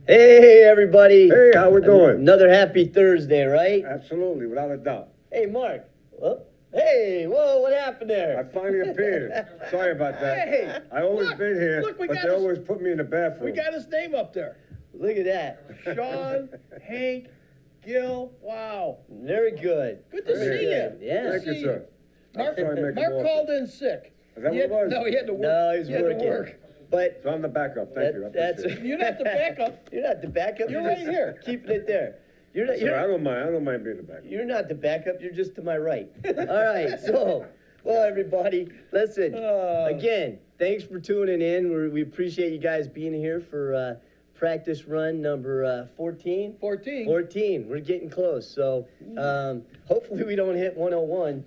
Hey, everybody. Hey, how we doing? Another happy Thursday, right? Absolutely, without a doubt. Hey, Mark. Oh, hey, whoa, what happened I there? finally appeared. Sorry about that. Hey, I always look, been here, look, we but got they his- always put me in the bathroom. We got his name up there. Look at that. Sean, Hank, Gil, wow. Very good. Good to Very see good. you. Yeah. Good to Thank you, see sir. Mark, I'll try and make it Mark more. called in sick. Is that He what it had- was? No, he had to work. No, he's He had to working. work. But So I'm the backup, thank you. I that's appreciate it. You're not the backup. You're not the backup. You're just right here. Keeping it there. You're not. Sorry, I You're, don't mind being the backup. you're not the backup. You're just to my right. All right. So, well, everybody, listen. Again, thanks for tuning in. We appreciate you guys being here for practice run number 14. 14. 14. We're getting close. So hopefully we don't hit 101.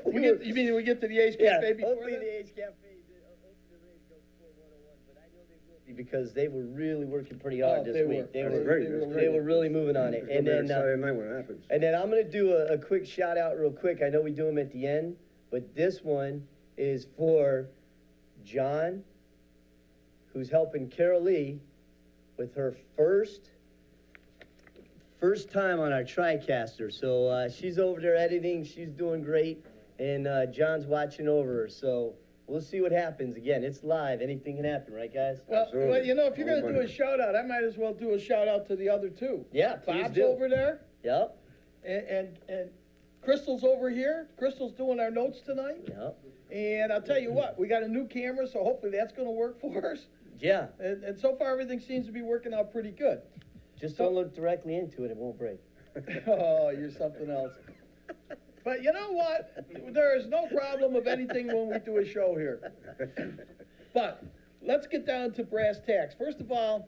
We get, you mean we get to the Ace Yeah, Cafe before hopefully that? the Age Cafe open the race goes before 101, but I know they will be because they were really working pretty hard this they week. were. They That's were great, that's They great. were really moving on it. It's And gonna be then Saturday night when it happens. and then I'm gonna do a quick shout out real quick. I know we do them at the end, but this one is for John, who's helping Carol Lee with her first time on our TriCaster. So she's over there editing. She's doing great, and John's watching over her. So we'll see what happens. Again, it's live. Anything can happen, right, guys? Well, you know, if you're All going to do a money. shout out, I might as well do a shout out to the other two. Yeah, please Bob's do. over there, Yep. and Crystal's over here. Crystal's doing our notes tonight. Yep. And I'll tell you what, we got a new camera, so hopefully that's going to work for us. Yeah. And so far, everything seems to be working out pretty good. Just don't look directly into it. It won't break. Oh, you're something else. But you know what? There is no problem of anything when we do a show here. But let's get down to brass tacks. First of all,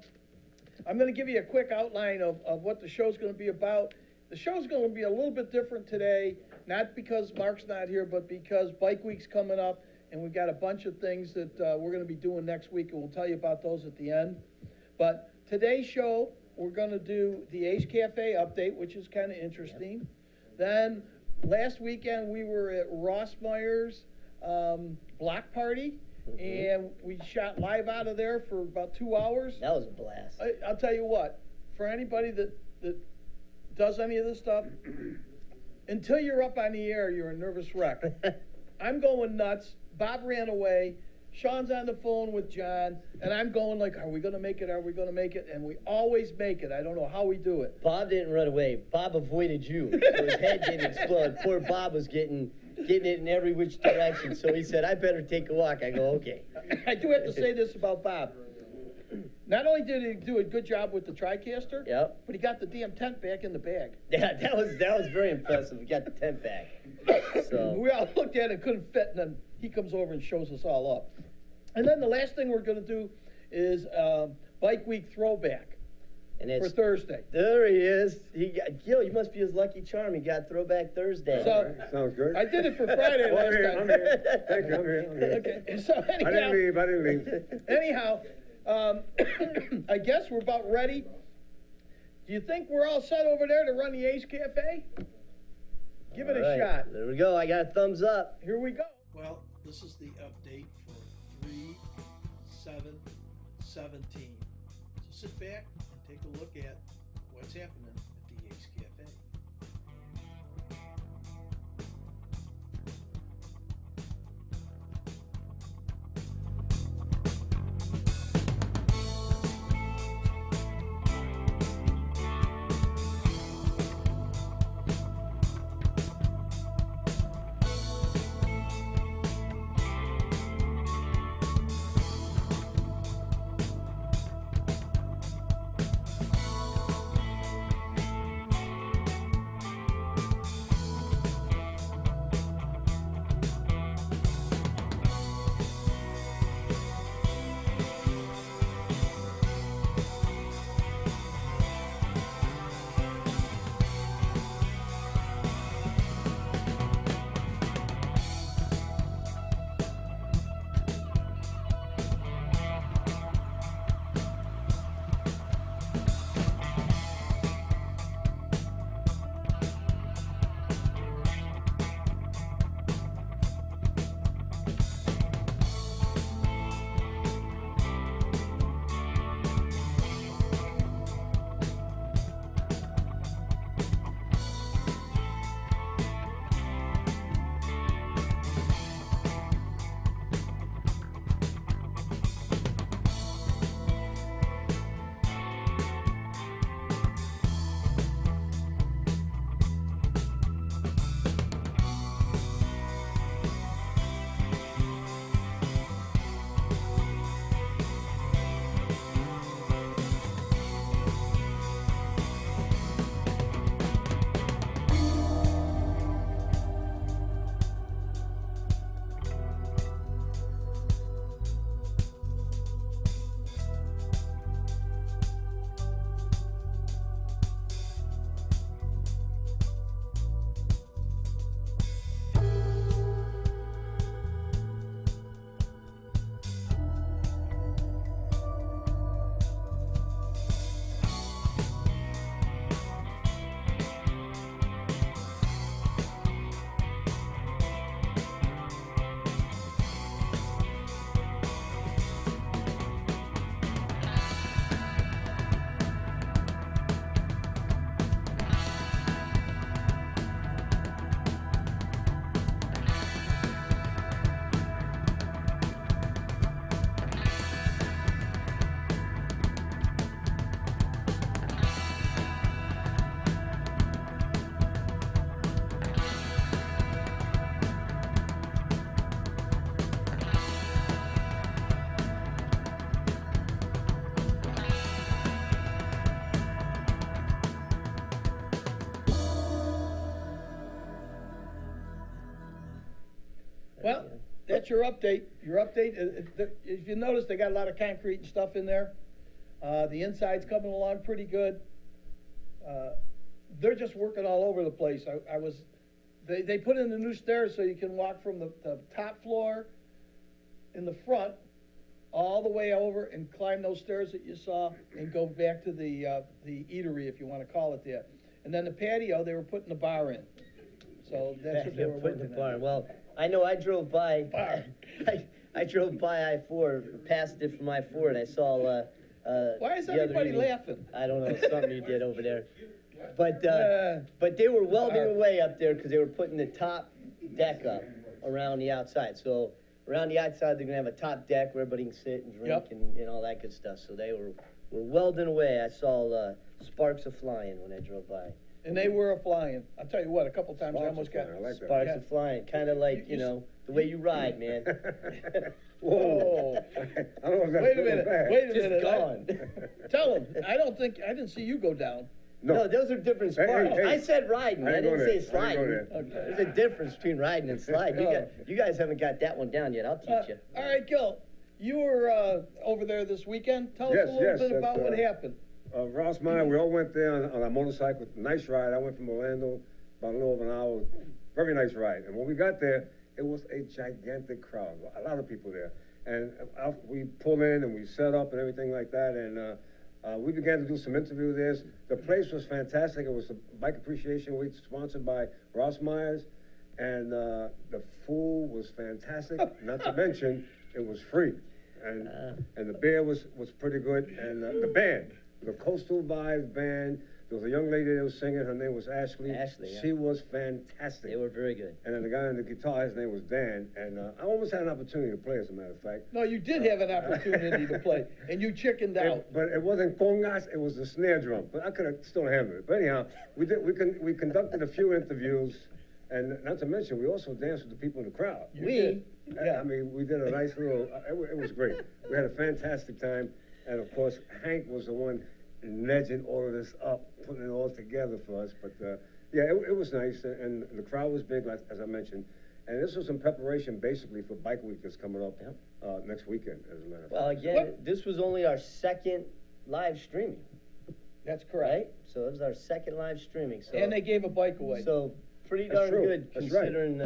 I'm going to give you a quick outline of what the show's going to be about. The show's going to be a little bit different today, not because Mark's not here, but because Bike Week's coming up, and we've got a bunch of things that we're going to be doing next week, and we'll tell you about those at the end. But today's show, we're going to do the Ace Cafe update, which is kind of interesting. Then last weekend, we were at Ross Meyer's block party, and we shot live out of there for about 2 hours. That was a blast. I'll tell you what, for anybody that does any of this stuff, until you're up on the air, you're a nervous wreck. I'm going nuts. Bob ran away. Sean's on the phone with John, and I'm going like, are we going to make it? Are we going to make it? And we always make it. I don't know how we do it. Bob didn't run away. Bob avoided you. So his head didn't explode. Poor Bob was getting it in every which direction. So he said, I better take a walk. I go, okay. I do have to say this about Bob. Not only did he do a good job with the TriCaster, Yep. but he got the damn tent back in the bag. Yeah, that was very impressive. We got the tent back. So We all looked at it, couldn't fit, and then he comes over and shows us all up. And then the last thing we're going to do is Bike Week throwback and for it's Thursday. there he is. Gil, you must be his lucky charm. He got Throwback Thursday. So Sounds good. I did it for Friday Oh, I'm last here, I'm time. here. Thank you, I'm here. Okay, so I didn't leave. anyhow, I guess we're about ready. Do you think we're all set over there to run the Ace Cafe? Give it All a right, shot. There we go. I got a thumbs up. Here we go. Well, this is the update for 3/7/17. So sit back and take a look at what's happening at the Ace Cafe. Well, that's your update. Your update, if you notice, they got a lot of concrete and stuff in there. The inside's coming along pretty good. They're just working all over the place. They put in the new stairs so you can walk from the top floor in the front all the way over and climb those stairs that you saw and go back to the eatery, if you want to call it that. And then the patio, they were putting the bar in. So that's what they were Putting the working barn. on. Well, I know I drove by. Bar. I drove by I-4, passed it from I-4, and I saw. Why is the other everybody evening- laughing? I don't know, something you did over there. But they were welding away up there because they were putting the top deck up around the outside. So around the outside, they're gonna have a top deck where everybody can sit and drink Yep. and all that good stuff. So they were welding away. I saw sparks of flying when I drove by. And they were flying. I'll tell you what, a couple times I Sparks almost of got. flying, I like that. Sparks Yeah. of flying, kind of like, you know, the way you ride, man. Whoa. I don't know if that's Wait a good or minute, bad. wait a Just minute. gone. Tell them, I didn't see you go down. No, those are different Hey, sparks. hey, I said riding, I I didn't didn't go say there. I didn't sliding. go there. Okay. There's a difference between riding and sliding. You guys haven't got that one down yet, I'll teach you. All right, Gil, you were over there this weekend. Tell us Yes, a little yes, bit at, about what happened. Ross Meyer, we all went there on a motorcycle, nice ride. I went from Orlando, about a little over an hour, very nice ride. And when we got there, it was a gigantic crowd, a lot of people there. And we pulled in and we set up and everything like that, and we began to do some interviews there. The place was fantastic. It was a Bike Appreciation Week sponsored by Ross Myers, and the food was fantastic, not to mention, it was free. And the beer was pretty good, and the band, the Coastal Vibes band, there was a young lady that was singing, her name was Ashley. Ashley, yeah. She was fantastic. They were very good. And then the guy on the guitar, his name was Dan, and I almost had an opportunity to play, as a matter of fact. No, you did have an opportunity to play, and you chickened out. But it wasn't congas, it was the snare drum. But I could have still handled it. But anyhow, we conducted a few interviews, and not to mention, we also danced with the people in the crowd. You did. I mean, we did a nice little, it was great. We had a fantastic time, and of course, Hank was the one nudging all of this up, putting it all together for us. But yeah, it was nice, and the crowd was big, like, as I mentioned. And this was in preparation, basically, for Bike Week that's coming up next weekend, as a matter of fact. Well, again, What? this was only our second live streaming, That's correct. right? So it was our second live streaming, so. And they gave a bike away. So, pretty That's darn true. good That's right. considering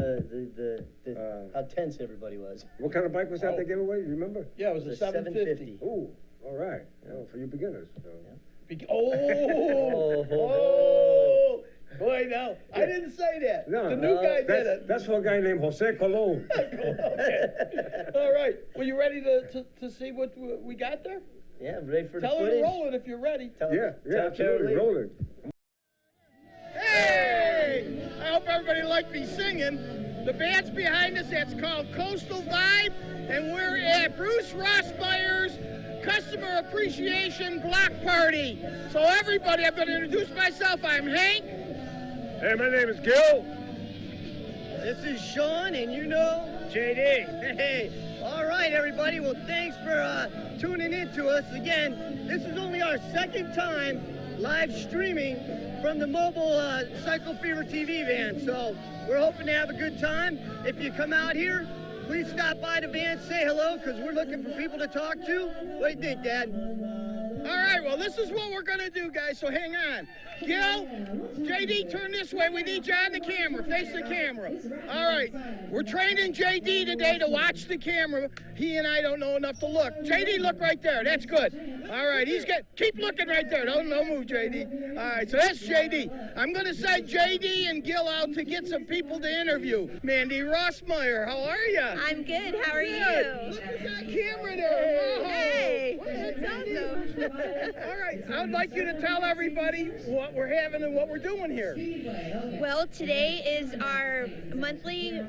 how tense everybody was. What kind of bike was that Oh. they gave away? You remember? Yeah, it was a 750. Ooh, all right. Oh, for you beginners. So. Oh, boy, no, I didn't say that. No, The new guy did that's, it. that's for a guy named Jose Colon. Okay. All right, well, you ready to see what we got there? Yeah, ready for the Tell her footage? to roll it if you're ready. Yeah, tell absolutely. Carolee. Roll it. Hey! I hope everybody liked me singing. The band's behind us, that's called Coastal Vibe, and we're at Bruce Rossmeyer's Customer Appreciation Block Party. So everybody, I'm going to introduce myself. I'm Hank. Hey, my name is Gil. This is Sean, and you know JD. Hey, all right, everybody. Well, thanks for tuning in to us again. This is only our second time live streaming from the mobile Cycle Fever TV van. So we're hoping to have a good time. If you come out here, please stop by the van, say hello, because we're looking for people to talk to. What do you think, Dad? All right, well, this is what we're going to do, guys, so hang on. Gil, JD, turn this way. We need you on the camera. Face the camera. All right, we're training JD today to watch the camera. He and I don't know enough to look. JD, look right there. That's good. All right, keep looking right there. Don't move, JD. All right, so that's JD. I'm going to send JD and Gil out to get some people to interview. Mandy Rossmeyer, how are you? I'm good. How are Good. you? Look at that camera there. Whoa. Hey, What is that's awesome. All right, I'd like you to tell everybody what we're having and what we're doing here. Well, today is our monthly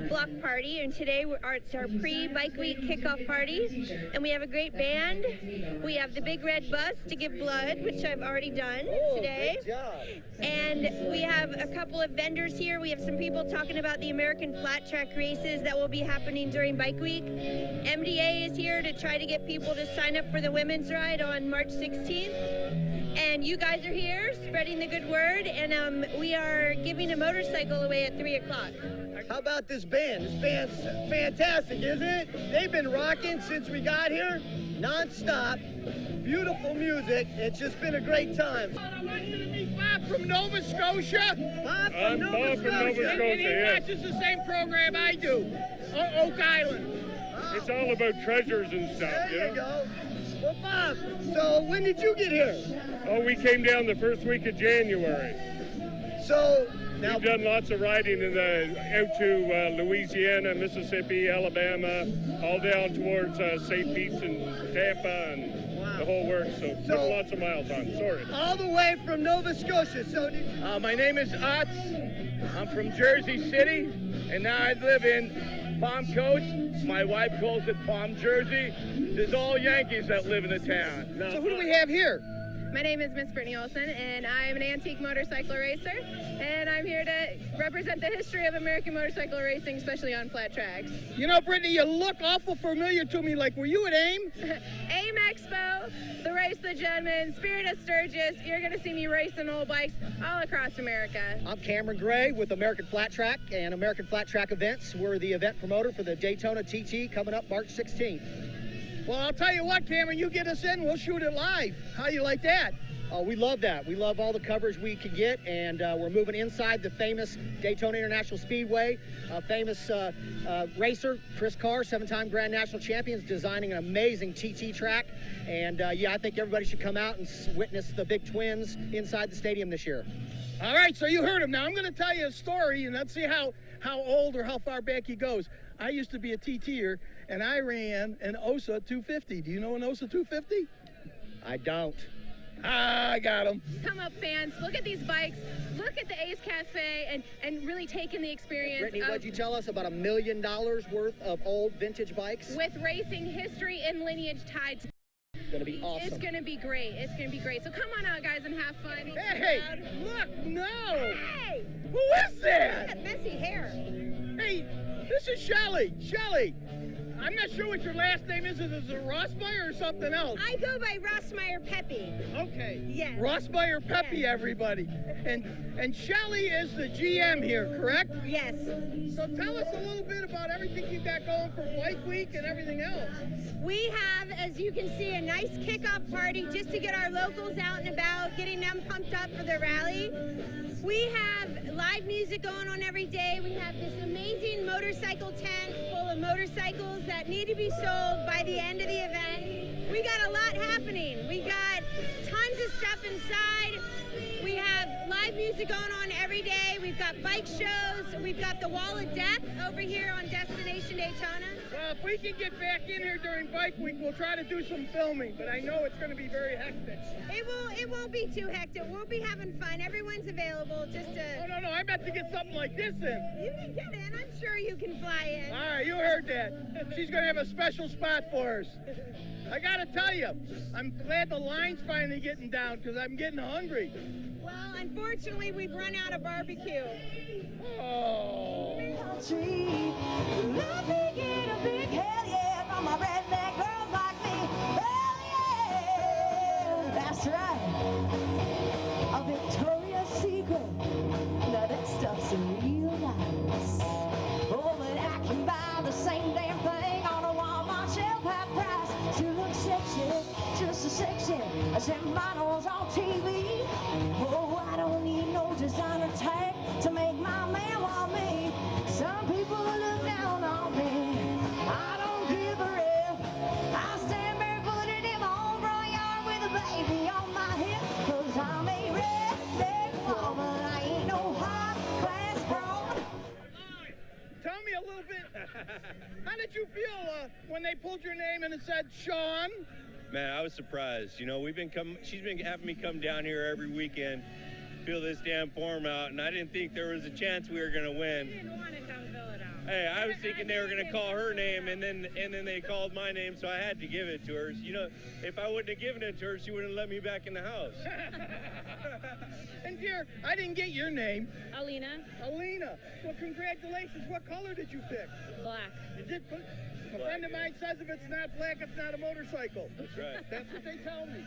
block party, and today it's our pre-Bike Week kickoff party, and we have a great band. We have the Big Red Bus to give blood, which I've already done today. Great job. And we have a couple of vendors here. We have some people talking about the American Flat Track races that will be happening during Bike Week. MDA is here to try to get people to sign up for the women's ride on March 16th. and you guys are here spreading the good word, and we are giving a motorcycle away at 3 o'clock. How about this band? This band's fantastic, isn't it? They've been rocking since we got here, non-stop. Beautiful music. It's just been a great time. I want you to meet Bob from Nova Scotia. Bob from I'm Nova Bob from Nova Scotia. Scotia. And he yeah. watches the same program I do, Oak Island. It's all about treasures and stuff, There you you know? go. Well, Bob, so when did you get here? Oh, we came down the first week of January. So, now, We've done lots of riding out to Louisiana, Mississippi, Alabama, all down towards St. Pete's and Tampa and the whole works. So, put lots of miles on. Sorry. all the way from Nova Scotia. So, My name is Utz. I'm from Jersey City, and now I live in Palm Coast. My wife calls it Palm Jersey. There's all Yankees that live in the town. So who do we have here? My name is Miss Brittany Olson, and I'm an antique motorcycle racer, and I'm here to represent the history of American motorcycle racing, especially on flat tracks. You know, Brittany, you look awful familiar to me. Like, were you at AIM? AIM Expo, the Race the Gentleman, Spirit of Sturgis. You're going to see me racing old bikes all across America. I'm Cameron Gray with American Flat Track and American Flat Track Events. We're the event promoter for the Daytona TT coming up March 16th. Well, I'll tell you what, Cameron, you get us in, we'll shoot it live. How you like that? We love that. We love all the coverage we can get, and we're moving inside the famous Daytona International Speedway. Famous racer, Chris Carr, 7-time Grand National Champion, is designing an amazing TT track. And yeah, I think everybody should come out and witness the big twins inside the stadium this year. All right, so you heard him. Now, I'm going to tell you a story, and let's see how old or how far back he goes. I used to be a TTer, and I ran an OSA 250. Do you know an OSA 250? I don't. I got him. Come up, fans, look at these bikes, look at the Ace Cafe, and really take in the experience Brittany, of, what'd you tell us? About $1 million worth of old vintage bikes? with racing history and lineage tied to. Gonna be awesome. It's gonna be great. It's gonna be great. So come on out, guys, and have fun. Hey, look, no. Hey! Who is that? That messy hair. Hey, this is Shelly. Shelly, I'm not sure what your last name is. Is it Rossmeyer or something else? I go by Rossmeyer Peppy. Okay. Yes. Rossmeyer Peppy, Yes. everybody. And Shelly is the GM here, correct? Yes. So tell us a little bit about everything you got going for Bike Week and everything else. We have, as you can see, a nice kickoff party just to get our locals out and about, getting them pumped up for the rally. We have live music going on every day. We have this amazing motorcycle tent full of motorcycles that need to be sold by the end of the event. We got a lot happening. We got tons of stuff inside. We have live music going on every day. We've got bike shows. We've got the Wall of Death over here on Destination Daytona. Well, if we can get back in here during Bike Week, we'll try to do some filming, but I know it's going to be very hectic. It won't be too hectic. We'll be having fun. Everyone's available just to... Oh, no, I meant to get something like this in. You can get in. I'm sure you can fly in. All right, you heard that. She's going to have a special spot for us. I got to tell you, I'm glad the line's finally getting down because I'm getting hungry. Well, unfortunately, we've run out of barbecue. Oh. Tree. Let me get a big hell yeah from my redneck girls like me. Hell yeah, that's right. A Victoria's Secret. Now that stuff's real nice. Oh, but I can buy the same damn thing on a Walmart shelf half price. You look sexy, just as sexy as them models on TV. Oh, I don't need no designer tag to make my man want me. Some people look down on me. I don't give a rip. I stand barefooted in my own front yard with a baby on my hip. 'Cause I'm a redneck woman. I ain't no high-class broad. Tell me a little bit, how did you feel when they pulled your name and it said Sean? Man, I was surprised. You know, she's been having me come down here every weekend, fill this damn form out, and I didn't think there was a chance we were gonna win. I didn't want to come fill it out. Hey, I was thinking they were gonna call her name, and then they called my name, so I had to give it to her. You know, if I wouldn't have given it to her, she wouldn't let me back in the house. And dear, I didn't get your name. Alina, Alina. Well, congratulations. What color did you pick? black. Is it? A friend of mine says if it's not black, it's not a motorcycle. That's right. That's what they tell me.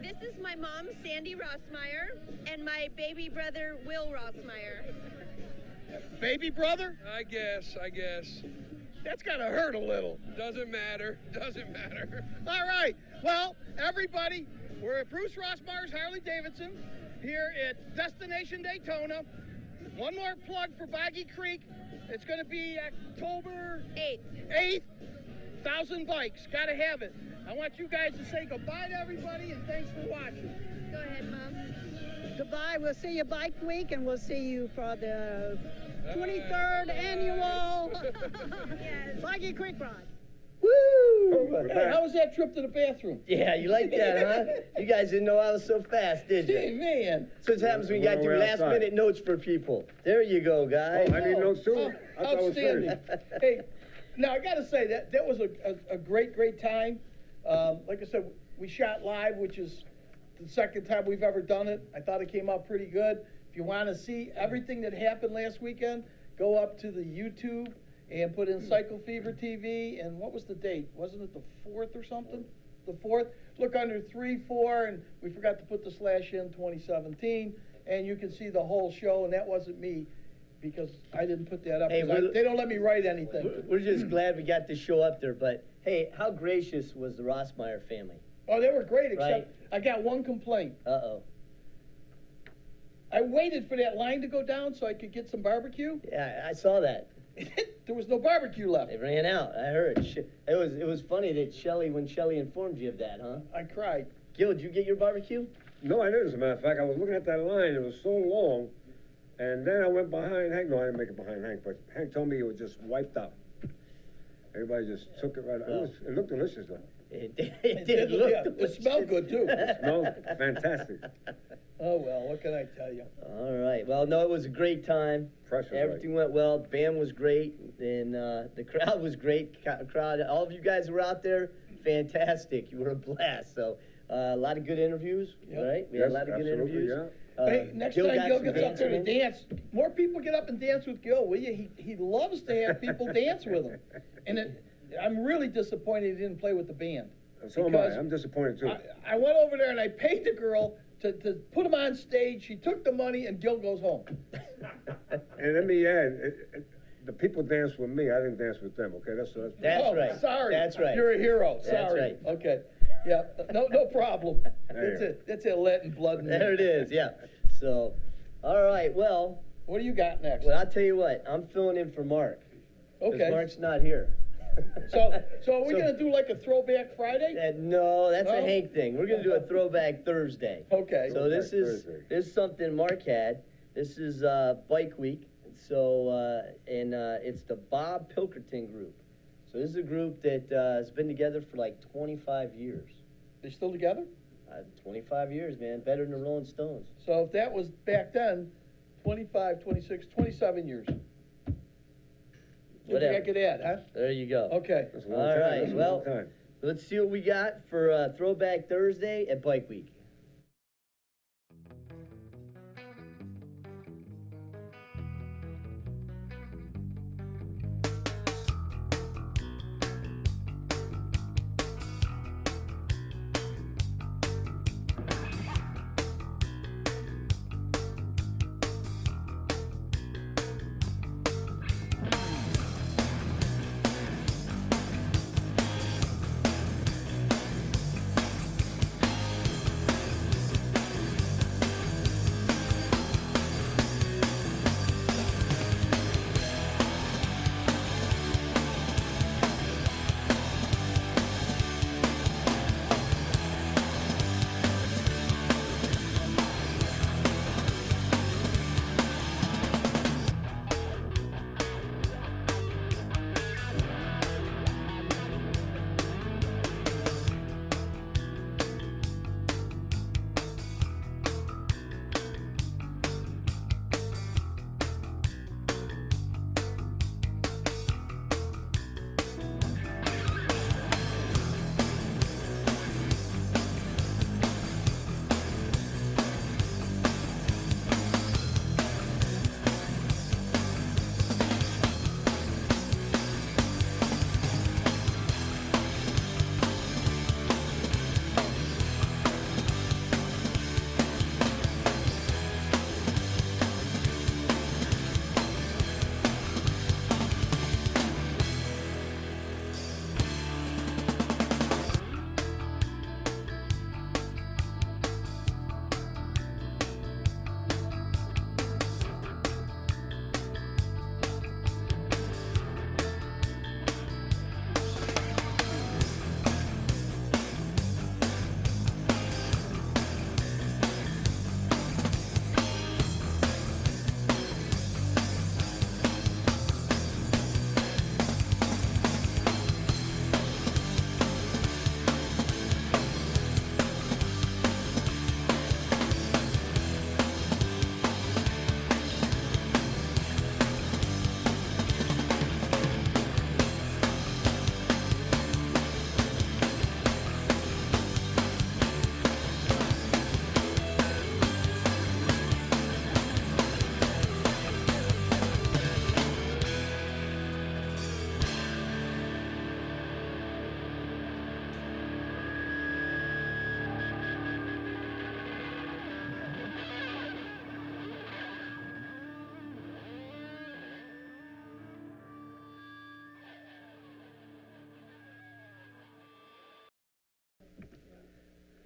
This is my mom, Sandy Rossmeyer, and my baby brother, Will Rossmeyer. Baby brother? I guess. That's gotta hurt a little. Doesn't matter. All right. Well, everybody, we're at Bruce Rossmeyer's Harley Davidson here at Destination Daytona. One more plug for Boggy Creek. It's going to be October 8th. 1,000 bikes. Got to have it. I want you guys to say goodbye to everybody and thanks for watching. Go ahead, Mom. Goodbye. We'll see you Bike Week, and we'll see you for the 23rd annual Boggy Creek Ride. Woo! Hey, how was that trip to the bathroom? Yeah, you like that, huh? You guys didn't know I was so fast, did Hey, you? man. So what happens when you got to do We're last outside. minute notes for people. There you go, guys. Oh, I need notes too. I thought I was Outstanding. finished. Hey, now I got to say that was a great time. Like I said, we shot live, which is the second time we've ever done it. I thought it came out pretty good. If you want to see everything that happened last weekend, go up to the YouTube and put in Cycle Fever TV. And what was the date? Wasn't it the 4th or something? The 4th. Look under 3, 4, and we forgot to put the slash in 2017. And you can see the whole show, and that wasn't me because I didn't put that up. Hey, 'Cause they don't let me write anything. We're just glad we got to show up there, but hey, how gracious was the Rossmeyer family? Oh, they were great, except Right. I got one complaint. Uh-oh. I waited for that line to go down so I could get some barbecue. Yeah, I saw that. There was no barbecue left. They ran out. I heard. It was funny that when Shelley informed you of that, huh? I cried. Gil, did you get your barbecue? No, I didn't, as a matter of fact. I was looking at that line, it was so long, and then I went behind Hank. No, I didn't make it behind Hank, but Hank told me it was just wiped out. Everybody just took it right out. It looked delicious, though. It did look Yeah, it delicious. smelled good, too. It smelled fantastic. Oh, well, what can I tell you? All right. Well, no, it was a great time. Precious, Everything went well. Band was great, and the crowd was great. Crowd, all of you guys who were out there, fantastic. You were a blast. So a lot of good interviews, Yep. right? We had a Yes, lot of good absolutely, interviews. Hey, next Gil time got Gil some gets up there to dancing in. dance, more people get up and dance with Gil, will you? He loves to have people dance with him. And I'm really disappointed he didn't play with the band. So am I. Because I'm disappointed, too. I went over there and I paid the girl to put him on stage. She took the money and Gil goes home. And let me add, the people danced with me. I didn't dance with them, okay? That's That's right. Sorry. That's right. You're a hero. That's Sorry. right. Okay. Yeah, no problem. There you That's it, Latin blood. in me. There it is, yeah. So, all right, well, What do you got next? I'll tell you what, I'm filling in for Mark. 'Cause Okay. Mark's not here. So are we gonna do like a throwback Friday? No, that's a No? Hank thing. We're gonna do a throwback Thursday. Okay. So this Throwback is Thursday. something Mark had. This is Bike Week. So it's the Bob Pilkerton group. So this is a group that has been together for like 25 years. They still together? 25 years, man. Better than the Rolling Stones. So if that was back then, 25, 26, 27 years. What do you think I could add, huh? There you go. Okay. That's a long All time. right, That's a well, long time. let's see what we got for Throwback Thursday at Bike Week.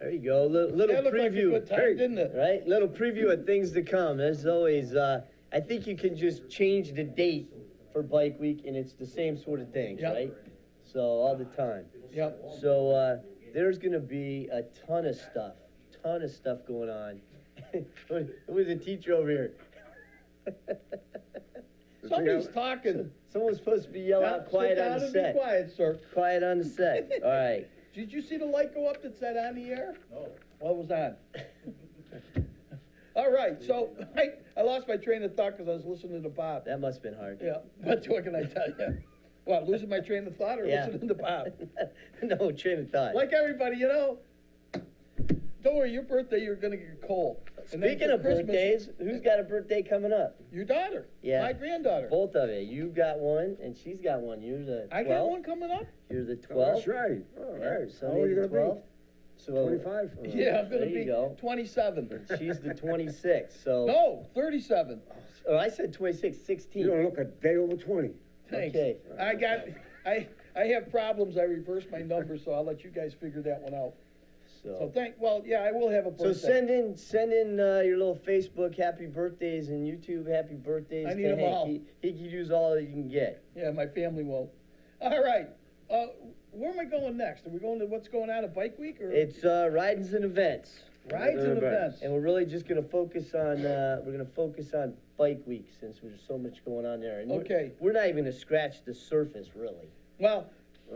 There you go, little That looked like a preview. good time, didn't it? Right, little preview of things to come. As always, I think you can just change the date for Bike Week, and it's the same sort of things, Yep. right? So all the time. Yep. So there's gonna be a ton of stuff going on. Who's a teacher over here? Somebody's talking. Someone's supposed to be yelling out quiet Sit on down the and be set. quiet, sir. Quiet on the set. All right. Did you see the light go up that said on the air? No. What was on? All right, so I lost my train of thought because I was listening to Bob. That must have been hard. Yeah, but what can I tell you? What, losing my train of thought or Yeah. listening to Bob? No, train of thought. Like everybody, don't worry, your birthday, you're gonna get cold. And then Speaking for of Christmas, birthdays, who's got a birthday coming up? Your daughter. Yeah. My granddaughter. Both of you. You got one, and she's got one. You're the 12th. I got one coming up? You're the Oh, 12th. that's right. All Yeah, right. How old Sunday are you the gonna 12th. So 25? Yeah, I'm gonna there you be go. 27. She's the 26th. So No, 37. oh, I said 26, be? 16. You don't look a day over 20. Thanks. Okay. I have problems. I reversed my numbers, so I'll let you guys figure that one out. So I will have a birthday. So send in your little Facebook happy birthdays and YouTube happy birthdays I need to 'em Hank. all. He can use all that you can get. Yeah, my family won't. All right. Where am I going next? Are we going to what's going on at Bike Week or It's ridings and events. rides and events? And we're really just gonna focus on Bike Week since there's so much going on there. And Okay. We're not even gonna scratch the surface, really. Well,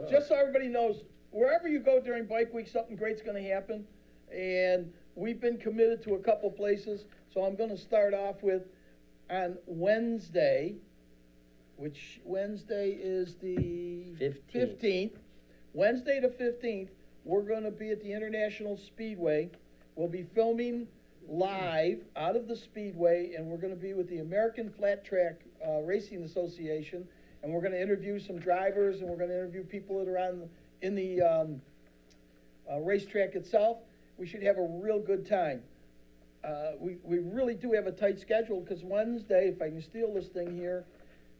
just so everybody knows, wherever you go during Bike Week, something great's gonna happen. And we've been committed to a couple places, so I'm gonna start off with on Wednesday, which Wednesday is the 15th. Wednesday the 15th, we're gonna be at the International Speedway. We'll be filming live out of the Speedway, and we're gonna be with the American Flat Track Racing Association, and we're gonna interview some drivers, and we're gonna interview people that are in the racetrack itself. We should have a real good time. We really do have a tight schedule, because Wednesday, if I can steal this thing here,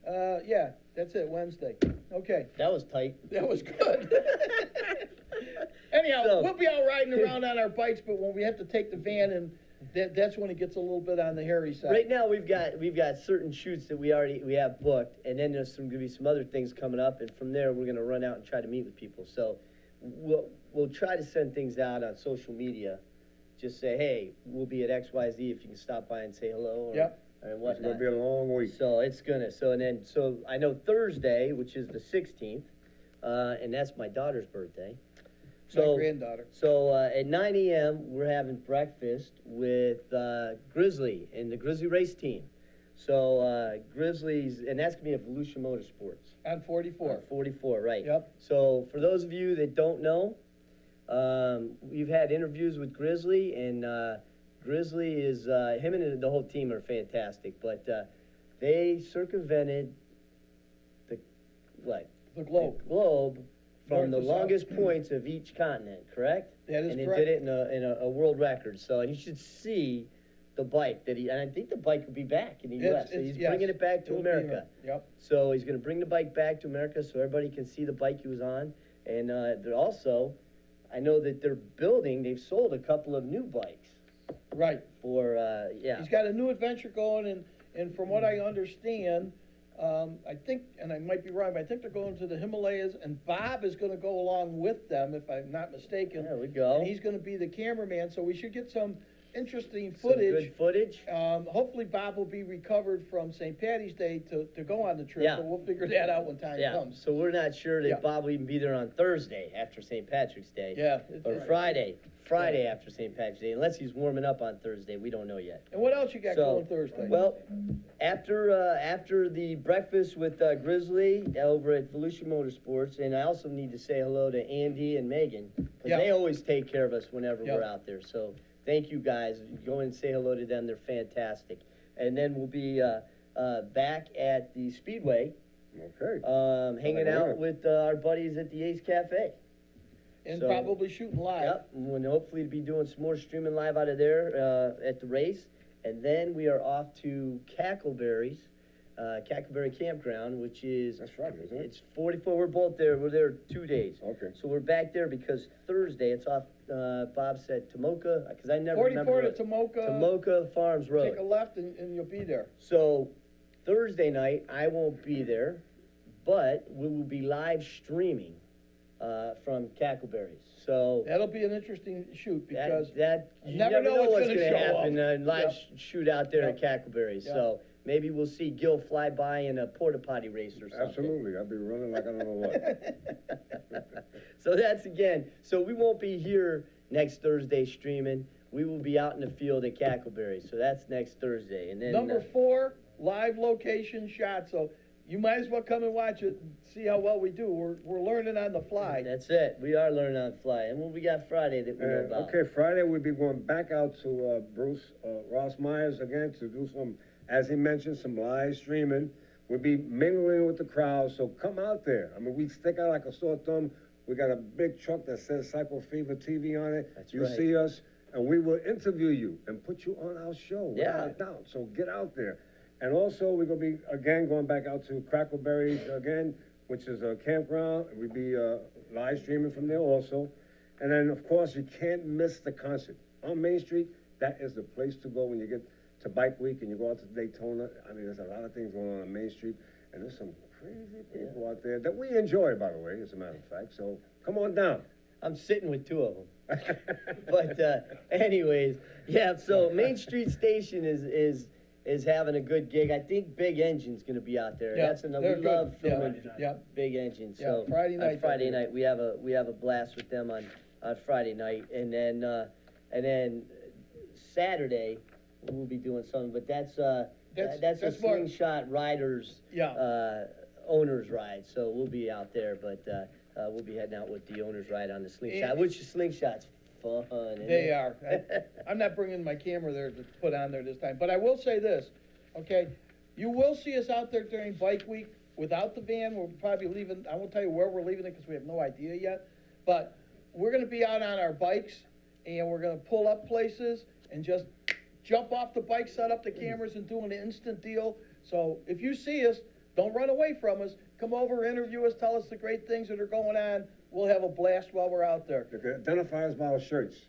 yeah, that's it, Wednesday. Okay, That was tight. that was good. Anyhow, So- we'll be out riding around on our bikes, but when we have to take the van, and that's when it gets a little bit on the hairy side. Right now, we've got certain shoots that we have booked, and then there's gonna be some other things coming up, and from there, we're gonna run out and try to meet with people. So we'll try to send things out on social media. Just say, hey, we'll be at XYZ if you can stop by and say hello. Yep. And It's whatnot. gonna be a long week. So I know Thursday, which is the 16th, and that's my daughter's birthday. My So, granddaughter. so at 9 a.m., we're having breakfast with Grizzly and the Grizzly race team. So Grizzlies, and that's gonna be at Volusia Motorsports. On 44. 44, right. Yep. So for those of you that don't know, we've had interviews with Grizzly, and Grizzly is, him and the whole team are fantastic, but they circumvented the globe. The globe from North the to south. longest points of each continent, correct? That is and correct. And did it in a world record. So, and you should see the bike and I think the bike will be back in the U.S. So he's bringing it back to It'll be America. here. Yep. So he's gonna bring the bike back to America so everybody can see the bike he was on. And they're also, I know that they've sold a couple of new bikes Right. for, yeah. He's got a new adventure going, and from what I understand, I think, and I might be wrong, but I think they're going to the Himalayas, and Bob is gonna go along with them, if I'm not mistaken. There we go. And he's gonna be the cameraman, so we should get some interesting Some footage. good footage. Hopefully Bob will be recovered from St. Patty's Day to go on the trip, Yeah. but we'll figure that out when time Yeah, comes. so we're not sure that Yeah. Bob will even be there on Thursday after St. Patrick's Day. Yeah. Or Friday after St. Patrick's Day, unless he's warming up on Thursday, we don't know yet. And what else you got going Thursday? Well, after the breakfast with Grizzly over at Volusia Motorsports, and I also need to say hello to Andy and Megan, because Yeah. they always take care of us whenever Yeah. we're out there, so thank you guys. Go and say hello to them, they're fantastic. And then we'll be back at the Speedway, Okay. hanging Yeah. out with our buddies at the Ace Cafe. And so- probably shooting live. Yep, and hopefully to be doing some more streaming live out of there at the race. And then we are off to Cackleberry Campground, which is, That's right, isn't it? it's 44, we're both there, we're there 2 days. Okay. So we're back there because Thursday, it's off Bob said Tomoka, because I never 44 remember. to Tomoka. Tomoka Farms Road. Take a left and you'll be there. So Thursday night, I won't be there, but we will be live streaming from Cackleberries. So That'll be an interesting shoot because you never know what's what's gonna gonna show happen. up. Live Yeah. shoot out there at Yeah. Cackleberries. Yeah. So maybe we'll see Gil fly by in a porta potty race or something. Absolutely, I'll be running like I don't know what. So that's again. So we won't be here next Thursday streaming. We will be out in the field at Cackleberries. So that's next Thursday, and then Number 4, live location shot. So you might as well come and watch it and see how well we do. We're learning on the fly. That's it. We are learning on the fly. And what we got Friday that we know about? Okay, Friday we'll be going back out to Bruce Ross Myers again to do some, as he mentioned, some live streaming. We'll be mingling with the crowd, so come out there. I mean, we stick out like a sore thumb. We got a big truck that says Cycle Fever TV on it. That's You right. see us, and we will interview you and put you on our show. Yeah. Without a doubt. So get out there. And also, we're gonna be again going back out to Crackleberries again, which is a campground. We'll be live streaming from there also. And then, of course, you can't miss the concert on Main Street. That is the place to go when you get to Bike Week and you go out to Daytona. I mean, there's a lot of things going on Main Street, and there's some crazy people out there that we enjoy, by the way, as a matter of fact. So come on down. I'm sitting with 2 of them. But anyways, yeah. So Main Street Station is having a good gig. I think Big Engine's going to be out there. Yeah, That's another. they're We good. love filming Yeah. Big Engine. Yeah, So Friday night on Friday they'll be night we have a blast with them on Friday night, and then Saturday we'll be doing something. But that's a That's more- Slingshot Riders Yeah. owners ride. So we'll be out there, but we'll be heading out with the owners ride on the Slingshot, And- which Slingshot's fun. isn't They it? are. I'm not bringing my camera there to put on there this time, but I will say this, okay? You will see us out there during Bike Week without the van. We'll probably leaving, I won't tell you where we're leaving it because we have no idea yet. But we're gonna be out on our bikes and we're gonna pull up places and just jump off the bike, set up the cameras and do an instant deal. So if you see us, don't run away from us. Come over, interview us, tell us the great things that are going on. We'll have a blast while we're out there. You can identify us by our shirts.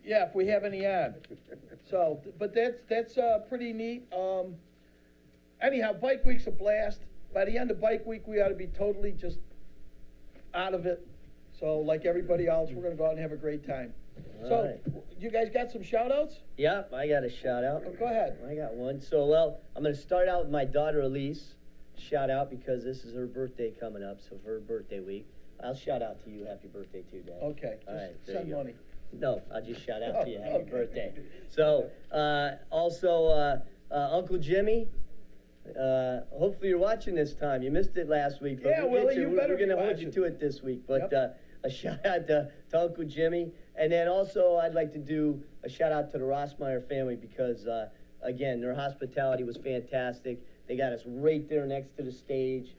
Yeah, if we have any on. So, but that's pretty neat. Anyhow, Bike Week's a blast. By the end of Bike Week, we ought to be totally just out of it. So, like everybody else, we're gonna go out and have a great time. All So, right. you guys got some shout outs? Yep, I got a shout out. Oh, go ahead. I got one. So, well, I'm going to start out with my daughter Elise. Shout out because this is her birthday coming up, so for her birthday week, I'll shout out to you. Happy birthday too, Dad. Okay, All right, just there send you go. money. No, I'll just shout out to you. Oh, Happy okay. birthday. So, also, Uncle Jimmy. Hopefully you're watching this time. You missed it last week, but Yeah, we'll get Willie, you. you We're better going to be hold you watching. to it this week. But Yep. a shout out to Uncle Jimmy, and then also I'd like to do a shout out to the Rossmeyer family because again, their hospitality was fantastic. They got us right there next to the stage.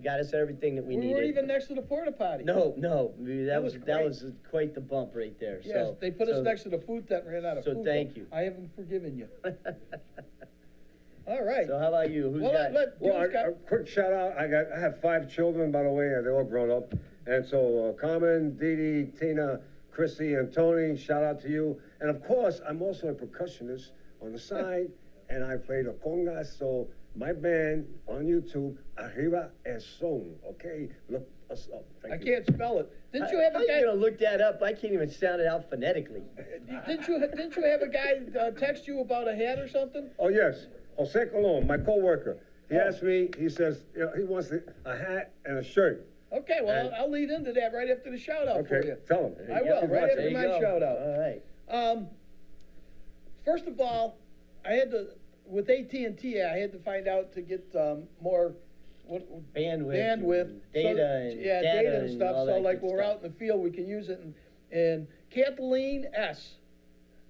Got us everything that we We needed. weren't even next to the porta potty. No, that was was great. quite the bump right there. Yes, So they put us next to the food tent and ran out of so food. thank you. I haven't forgiven you. All right. So how about you? Who's Well, got? Well, Dude's got- a quick shout out. I have 5 children, by the way, and they're all grown up. And so, Carmen, Dee Dee, Tina, Chrissy, and Tony, shout out to you. And of course, I'm also a percussionist on the side, and I play the congas. So, my band on YouTube, Arriba es Son. Okay, look us up. Thank I you. can't spell it. Didn't you have How a you guy? gonna look that up? I can't even sound it out phonetically. Didn't you have a guy text you about a hat or something? Oh, yes. Jose Colon, my coworker. He asked me, he says, you know, he wants a hat and a shirt. Okay, well, And- I'll lead into that right after the shout out for Okay, you. tell him. I will, right There after you my go. shout out. All right. First of all, I had to, with AT&T, I had to find out to get more, what? Bandwidth and data and yeah, data data and and stuff, all so that like good when we're stuff. out in the field, we can use it. And Kathleen S.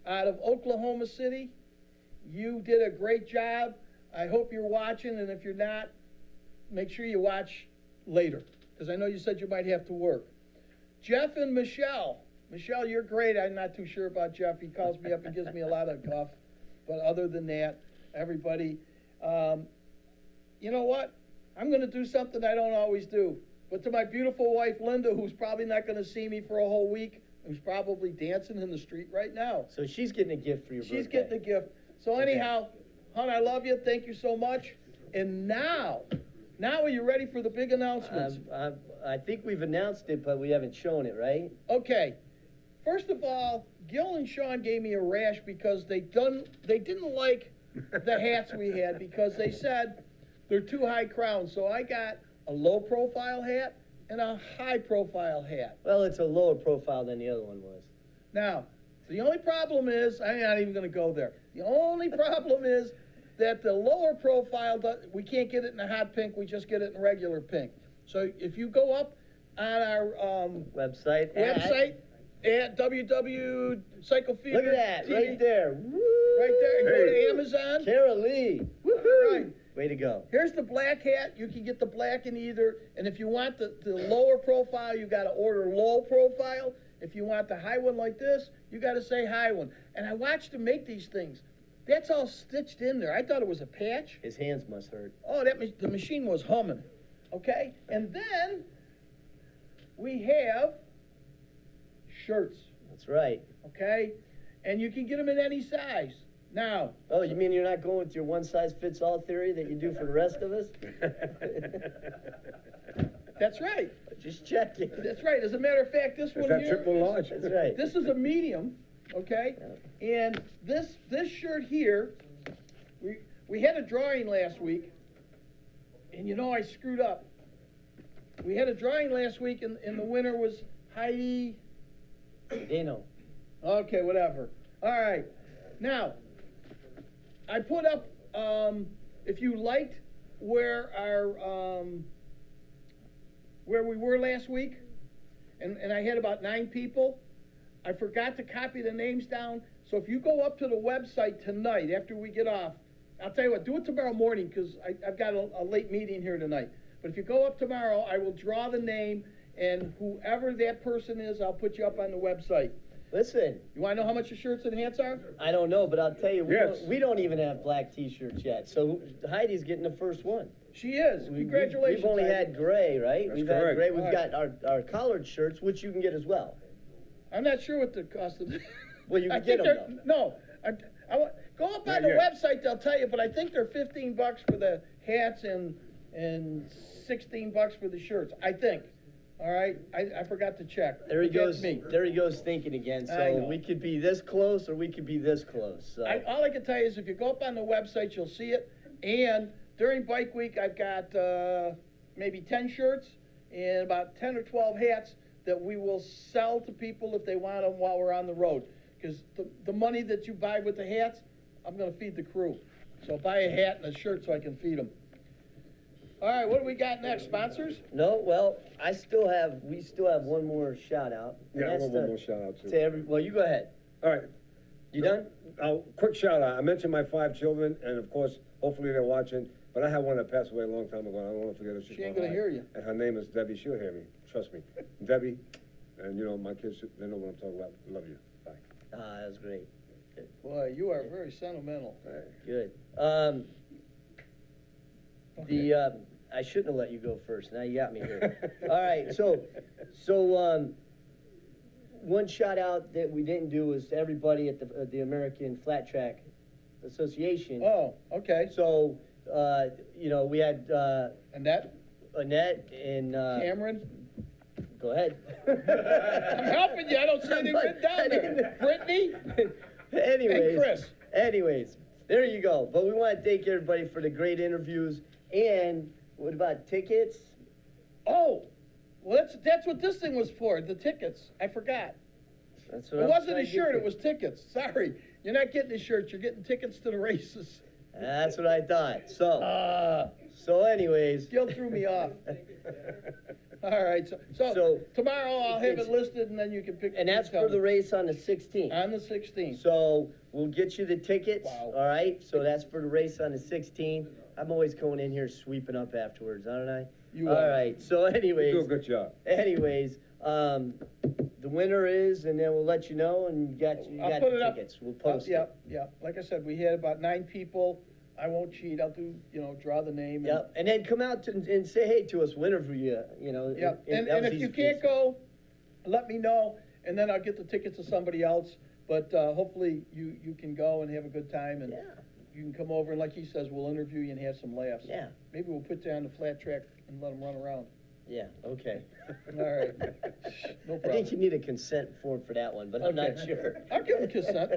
out of Oklahoma City, you did a great job. I hope you're watching, and if you're not, make sure you watch later, because I know you said you might have to work. Jeff and Michelle. Michelle, you're great. I'm not too sure about Jeff. He calls me up and gives me a lot of guff. But other than that, everybody, you know what? I'm going to do something I don't always do. But to my beautiful wife, Linda, who's probably not going to see me for a whole week, who's probably dancing in the street right now. So she's getting a gift for your birthday. She's getting a gift. So anyhow, hon, I love you. Thank you so much. And now are you ready for the big announcements? I think we've announced it, but we haven't shown it, right? Okay. First of all, Gil and Sean gave me a rash because they didn't like the hats we had because they said they're too high crown. So I got a low profile hat and a high profile hat. Well, it's a lower profile than the other one was. Now, the only problem is, I'm not even gonna go there. The only problem is that the lower profile, we can't get it in a hot pink, we just get it in regular pink. So if you go up on our Website. at www Cycle Fever Look at that, TV, right there. right there, and go to Hey. Amazon. Carol Lee. All right. Way to go. Here's the black hat. You can get the black in either, and if you want the lower profile, you gotta order low profile. If you want the high one like this, you gotta say high one. And I watched them make these things. That's all stitched in there. I thought it was a patch. His hands must hurt. Oh, the machine was humming. Okay? And then we have shirts. That's right. Okay? And you can get them in any size. Now, Oh, you mean you're not going with your one-size-fits-all theory that you do for the rest of us? that's right. Just checking. That's right. As a matter of fact, this Is one that here. triple large? That's right. This is a medium, okay? And this shirt here, we had a drawing last week, and you know I screwed up. We had a drawing last week, and the winner was Heidi. Dano. Okay, whatever. All right. Now, I put up, if you liked where where we were last week, and I had about 9 people, I forgot to copy the names down. So if you go up to the website tonight after we get off, I'll tell you what, do it tomorrow morning because I've got a late meeting here tonight. But if you go up tomorrow, I will draw the name, and whoever that person is, I'll put you up on the website. Listen, You want to know how much the shirts and hats are? I don't know, but I'll tell you, Yes. we don't even have black T-shirts yet. So Heidi's getting the first one. She is. Congratulations. We've only Heidi. had gray, right? That's We've had correct. gray. We've All got our collared shirts, which you can get as well. I'm not sure what the cost of. Well, you I can get think them, they're- No, go up on the Yeah. website. They'll tell you, but I think they're $15 for the hats and $16 for the shirts. I think. All right. I forgot to check. There he But that's goes. Me. There he goes thinking again. I So know. we could be this close, or we could be this close. So. All I can tell you is if you go up on the website, you'll see it. And during Bike Week, I've got maybe 10 shirts and about 10 or 12 hats that we will sell to people if they want them while we're on the road. Because the money that you buy with the hats, I'm going to feed the crew. So buy a hat and a shirt so I can feed them. All right, what do we got next? Sponsors? No, well, we still have one more shout out. and Yeah, I that's want one to- more shout out too. To every, well, you go ahead. All right. You done? Quick shout out. I mentioned my 5 children, and of course, hopefully they're watching. But I had one that passed away a long time ago, and I don't want to forget her. She ain't gonna hear you. And her name is Debbie. She'll hear me. Trust me. Debbie, and you know, my kids, they know what I'm talking about. Love you. Bye. Ah, that was great. Boy, you are very sentimental. Good. I shouldn't have let you go first. Now you got me here. All right, so one shout out that we didn't do was to everybody at the American Flat Track Association. Oh, okay. So, we had And that? Annette and Cameron? go ahead. I'm helping you. I don't see anything written down there. Brittany? Anyways, And Chris. Anyways, there you go. But we want to thank everybody for the great interviews. And what about tickets? Oh, well, that's what this thing was for, the tickets. I forgot. That's what It I'm wasn't trying a to shirt, get it was tickets. Sorry. You're not getting a shirt, you're getting tickets to the races. That's what I thought. So anyways. Gil threw me off. All right, so tomorrow I'll have it listed and then you can pick. And that's for the race on the 16th. On the 16th. So we'll get you the tickets, Wow. all right? So that's for the race on the 16th. I'm always going in here sweeping up afterwards, aren't I? You All are. right, so anyways. You do a good job. Anyways, the winner is, and then we'll let you know, and you got I'll the put it up. tickets. We'll post Yeah, it. yeah. Like I said, we had about 9 people. I won't cheat. I'll do, draw the name. Yep, and then come out and say hey to us whenever you know. Yep, that and was if you easy. can't go, let me know, and then I'll get the tickets to somebody else. But hopefully you can go and have a good time, and Yeah. you can come over, and like he says, we'll interview you and have some laughs. Yeah. Maybe we'll put you on the flat track and let them run around. Yeah, okay. All right. No I think problem. you need a consent form for that one, but I'm not Okay. sure. I'll give him consent.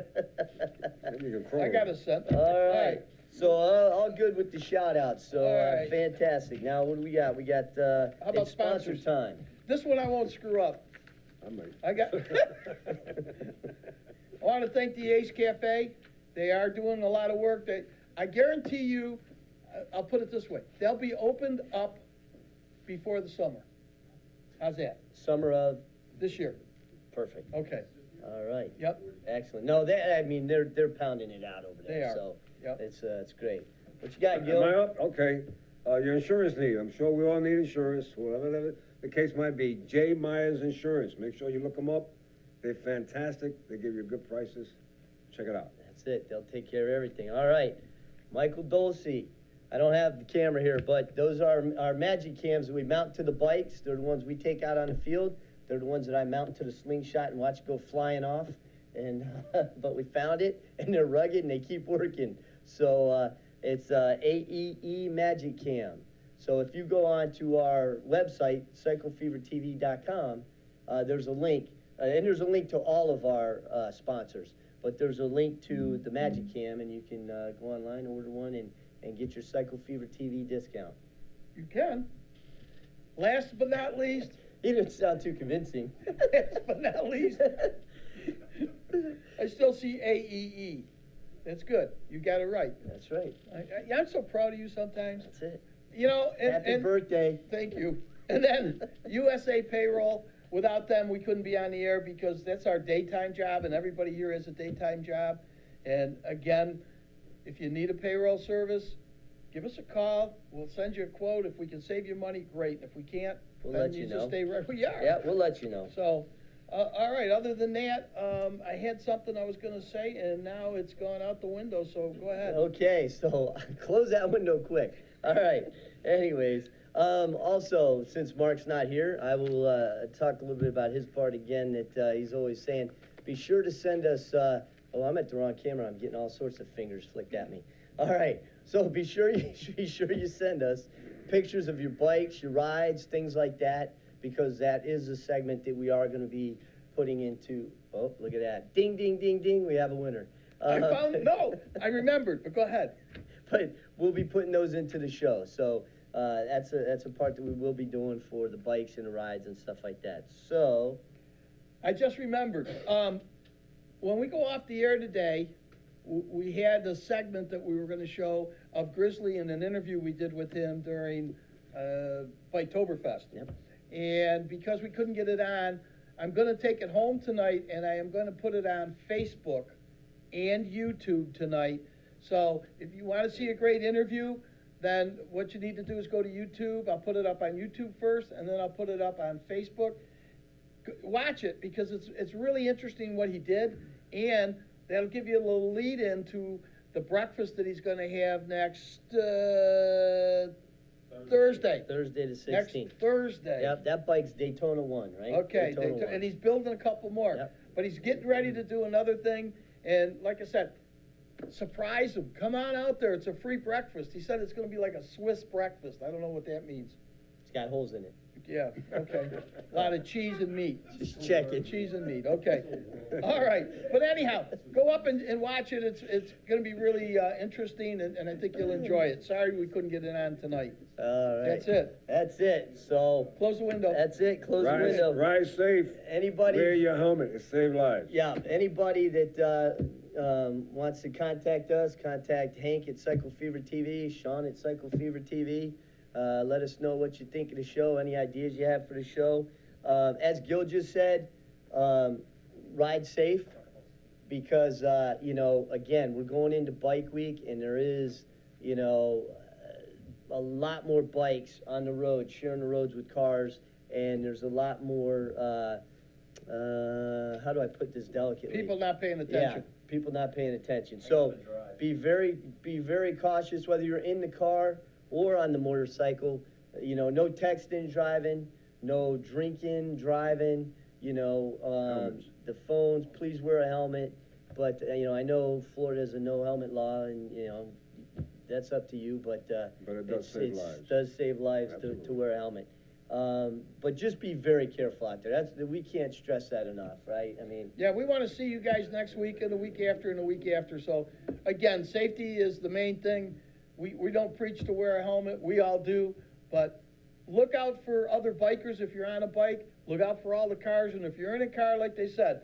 Maybe you can crawl. I got a scent. All right, so all good with the shout outs, so All right. fantastic. Now, what do we got? We got, How about it's sponsor sponsors? time. This one I won't screw up. I might. I got. I want to thank the Ace Cafe. They are doing a lot of work. I guarantee you, I'll put it this way, they'll be opened up before the summer. How's that? Summer of, This year? perfect. Okay. All right. Yep. Excellent. No, I mean, they're pounding it out over there. They are. So Yep. it's great. What you got, Am Gil? I up? Okay. Your insurance need. I'm sure we all need insurance, whatever the case might be. J. Myers Insurance. Make sure you look them up. They're fantastic. They give you good prices. Check it out. That's it. They'll take care of everything. All right. Michael Dolce. I don't have the camera here, but those are our magic cams that we mount to the bikes. They're the ones we take out on the field. They're the ones that I mount to the slingshot and watch go flying off. And but we found it, and they're rugged, and they keep working. So it's AEE Magic Cam. So if you go on to our website, cyclefevertv.com, there's a link, and there's a link to all of our sponsors. But there's a link to the Magic Cam, and you can go online, order one, and get your Cycle Fever TV discount. You can. Last but not least, He didn't sound too convincing. last but not least, I still see AEE. That's good. You got it right. That's right. I'm so proud of you sometimes. That's it. You know, Happy birthday. Thank you. And then USA Payroll, without them, we couldn't be on the air because that's our daytime job, and everybody here has a daytime job. And again, if you need a payroll service, give us a call. We'll send you a quote. If we can save you money, great. If we can't, We'll then let you you just know. stay right where you are. Yeah, we'll let you know. So, all right, other than that, I had something I was gonna say, and now it's gone out the window, so go ahead. Okay, so close that window quick. All right. Anyways, also, since Mark's not here, I will talk a little bit about his part again that he's always saying. Be sure to send us, oh, I'm at the wrong camera. I'm getting all sorts of fingers flicked at me. All right, so be sure you send us pictures of your bikes, your rides, things like that, because that is a segment that we are going to be putting into. Oh, look at that. Ding, ding, ding, ding. We have a winner. I remembered, but go ahead. But we'll be putting those into the show. So that's a part that we will be doing for the bikes and the rides and stuff like that. So I just remembered, when we go off the air today, we had a segment that we were gonna show of Grizzly in an interview we did with him during, Biketoberfest. Yep. And because we couldn't get it on, I'm gonna take it home tonight, and I am gonna put it on Facebook and YouTube tonight. So if you wanna see a great interview, then what you need to do is go to YouTube. I'll put it up on YouTube first, and then I'll put it up on Facebook. Watch it, because it's really interesting what he did, and that'll give you a little lead into the breakfast that he's gonna have next, Thursday. Thursday the 16th. Next Thursday. Yep, that bike's Daytona 1, right? Okay, Daytona 1. and he's building a couple more. Yep. But he's getting ready to do another thing, and like I said, surprise him. Come on out there. It's a free breakfast. He said it's gonna be like a Swiss breakfast. I don't know what that means. It's got holes in it. Yeah, okay. A lot of cheese and meat. Just checking. Cheese and meat, okay. All right, but anyhow, go up and watch it. It's gonna be really interesting, and I think you'll enjoy it. Sorry we couldn't get it on tonight. All right. That's it. That's it. So Close the window. that's it. Close the window. Ride safe. Anybody? Wear your helmet. It saves lives. Yeah, anybody that wants to contact us, contact Hank at Cycle Fever TV, Sean at Cycle Fever TV. Let us know what you think of the show, any ideas you have for the show. As Gil just said, ride safe, because, again, we're going into Bike Week, and there is, a lot more bikes on the road, sharing the roads with cars, and there's a lot more, how do I put this delicately? People not paying attention. Yeah, people not paying attention. So be very cautious, whether you're in the car or on the motorcycle. No texting, driving, no drinking, driving. Helmets. the phones, please wear a helmet. But, I know Florida has a no helmet law and, that's up to you, but, But it does save lives. does save lives to Absolutely. wear a helmet. But just be very careful out there. We can't stress that enough, right? I mean, Yeah, we want to see you guys next week and the week after and the week after. So, again, safety is the main thing. We don't preach to wear a helmet. We all do. But look out for other bikers if you're on a bike. Look out for all the cars. And if you're in a car, like they said,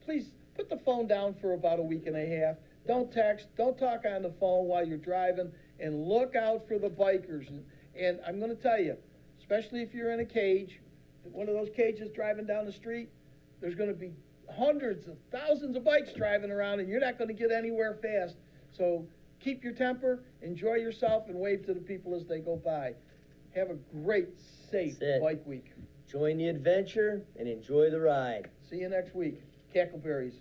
please put the phone down for about a week and a half. Don't text. Don't talk on the phone while you're driving. And look out for the bikers. And I'm going to tell you, especially if you're in a cage, one of those cages driving down the street, there's going to be hundreds of thousands of bikes driving around, and you're not going to get anywhere fast. So keep your temper, enjoy yourself, and wave to the people as they go by. Have a great, safe That's it. bike week. join the adventure and enjoy the ride. See you next week. Cackleberries.